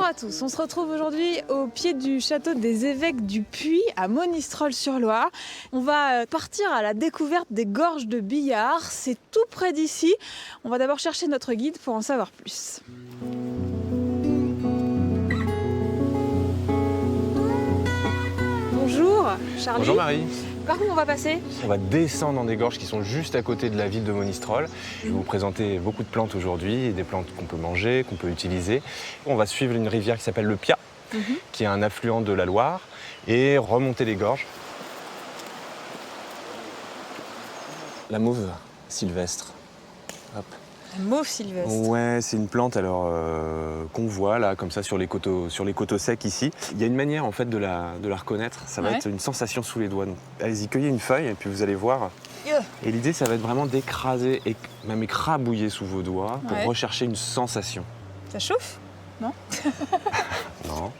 à tous, on se retrouve aujourd'hui au pied du château des évêques du Puy à Monistrol-sur-Loire. On va partir à la découverte des gorges de Billard, c'est tout près d'ici. On va d'abord chercher notre guide pour en savoir plus. Bonjour Charlie. Bonjour Marie. Par où on va passer? On va descendre dans des gorges qui sont juste à côté de la ville de Monistrol. Je vais vous présenter beaucoup de plantes aujourd'hui, des plantes qu'on peut manger, qu'on peut utiliser. On va suivre une rivière qui s'appelle le Piat, qui est un affluent de la Loire, et remonter les gorges. La mauve sylvestre. Hop. La mauve sylvestre. Ouais, c'est une plante qu'on voit là, comme ça, sur les coteaux secs ici. Il y a une manière en fait de la reconnaître. Ça va être une sensation sous les doigts. Donc, allez-y, cueillez une feuille et puis vous allez voir. Et l'idée, ça va être vraiment d'écraser et même écrabouiller sous vos doigts pour rechercher une sensation. Ça chauffe? Non? Non.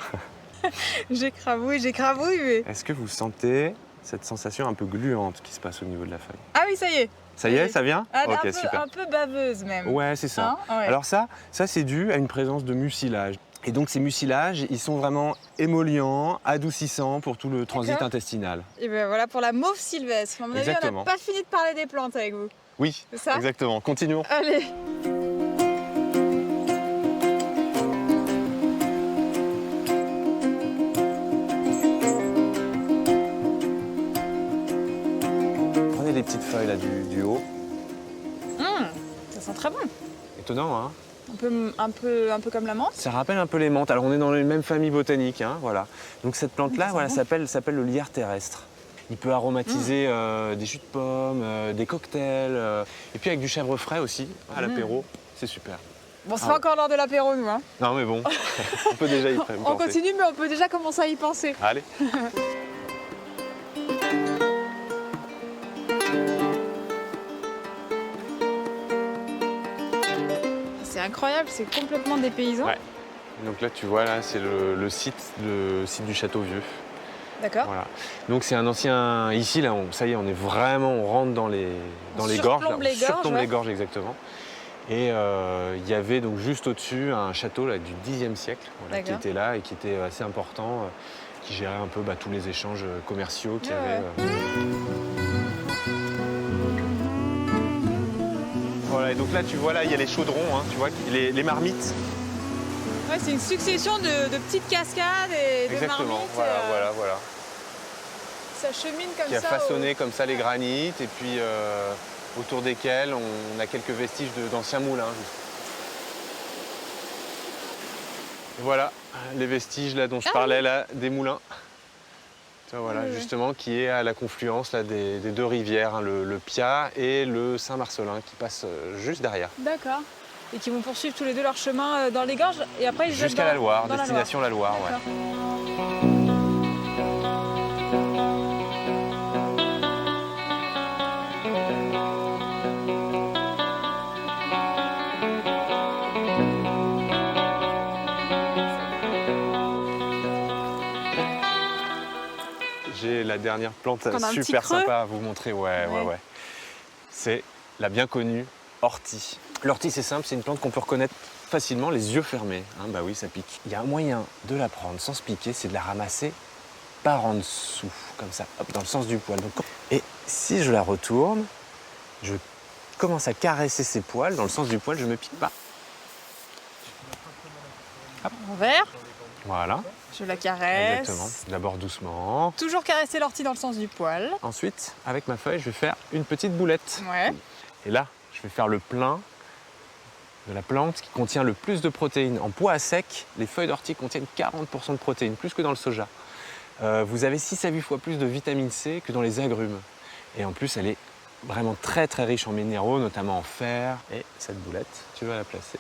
J'écrabouille, mais... Est-ce que vous sentez cette sensation un peu gluante qui se passe au niveau de la feuille? Ah oui, ça y est. Ça y est, ça vient? Ok, super. Un peu baveuse même. Ouais, c'est ça. Hein? Ouais. Alors ça c'est dû à une présence de mucilage. Et donc ces mucilages, ils sont vraiment émollients, adoucissants pour tout le transit intestinal. Et bien voilà pour la mauve sylvestre. À mon avis, on n'a pas fini de parler des plantes avec vous. Oui, c'est ça? Exactement. Continuons. Allez. Prenez les petites feuilles là du haut. Ça sent très bon. Étonnant, hein? Un peu comme la menthe. Ça rappelle un peu les menthes. Alors on est dans les mêmes familles botaniques, hein, voilà. Donc cette plante-là, s'appelle le lierre terrestre. Il peut aromatiser des jus de pommes, des cocktails, et puis avec du chèvre frais aussi, à l'apéro, c'est super. Bon, c'est pas encore l'heure de l'apéro, nous. Hein. Non mais bon, on peut déjà y penser. On continue, mais on peut déjà commencer à y penser. Allez. C'est incroyable, c'est complètement dépaysant. Ouais. Donc là, tu vois, là, c'est le site du Château Vieux. D'accord. Voilà. Donc c'est un ancien... Ici, là, ça y est, on rentre dans les gorges. On surplombe les gorges, exactement. Et il y avait donc juste au-dessus un château là, du Xe siècle qui était là et qui était assez important, qui gérait un peu tous les échanges commerciaux qu'il y avait. Voilà, et donc là, tu vois, là, il y a les chaudrons, hein, tu vois, les marmites. Ouais, c'est une succession de petites cascades et de marmites. Voilà. Ça chemine comme ça. Qui a façonné comme ça les granites et puis autour desquels on a quelques vestiges d'anciens moulins. Et voilà, les vestiges là dont je parlais là, des moulins. Voilà, justement, qui est à la confluence là, des deux rivières, hein, le Piat et le Saint-Marcellin, qui passent juste derrière. D'accord. Et qui vont poursuivre tous les deux leur chemin dans les gorges et après ils jusqu'à la Loire, destination la Loire. Ouais. J'ai la dernière plante super sympa à vous montrer. Ouais. C'est la bien connue ortie. L'ortie, c'est simple, c'est une plante qu'on peut reconnaître facilement les yeux fermés. Hein, bah oui, ça pique. Il y a un moyen de la prendre sans se piquer, c'est de la ramasser par en dessous, comme ça, hop, dans le sens du poil. Donc, et si je la retourne, je commence à caresser ses poils, dans le sens du poil, je ne me pique pas. Hop. Envers. Voilà. Je la caresse. Exactement. D'abord doucement. Toujours caresser l'ortie dans le sens du poil. Ensuite, avec ma feuille, je vais faire une petite boulette. Ouais. Et là, je vais faire le plein de la plante qui contient le plus de protéines. En poids à sec, les feuilles d'ortie contiennent 40% de protéines, plus que dans le soja. Vous avez 6 à 8 fois plus de vitamine C que dans les agrumes. Et en plus, elle est vraiment très très riche en minéraux, notamment en fer. Et cette boulette, tu vas la placer.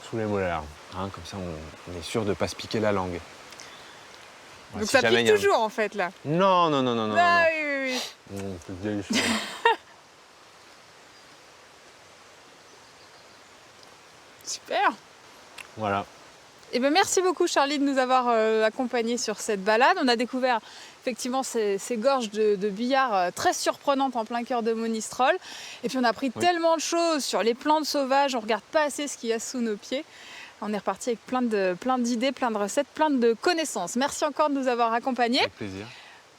Sous les molaires. Hein, comme ça, on est sûr de ne pas se piquer la langue. Donc si ça pique toujours en fait là? Non. Ah oui. C'est délicieux. Super. Voilà. Eh bien, merci beaucoup Charlie de nous avoir accompagnés sur cette balade. On a découvert effectivement ces gorges de billard très surprenantes en plein cœur de Monistrol. Et puis on a appris tellement de choses sur les plantes sauvages, on ne regarde pas assez ce qu'il y a sous nos pieds. On est reparti avec plein d'idées, plein de recettes, plein de connaissances. Merci encore de nous avoir accompagnés. Avec plaisir.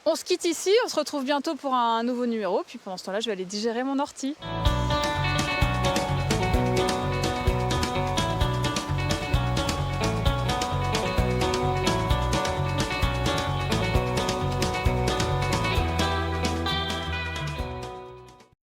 On se quitte ici, on se retrouve bientôt pour un nouveau numéro. Puis pendant ce temps-là, je vais aller digérer mon ortie.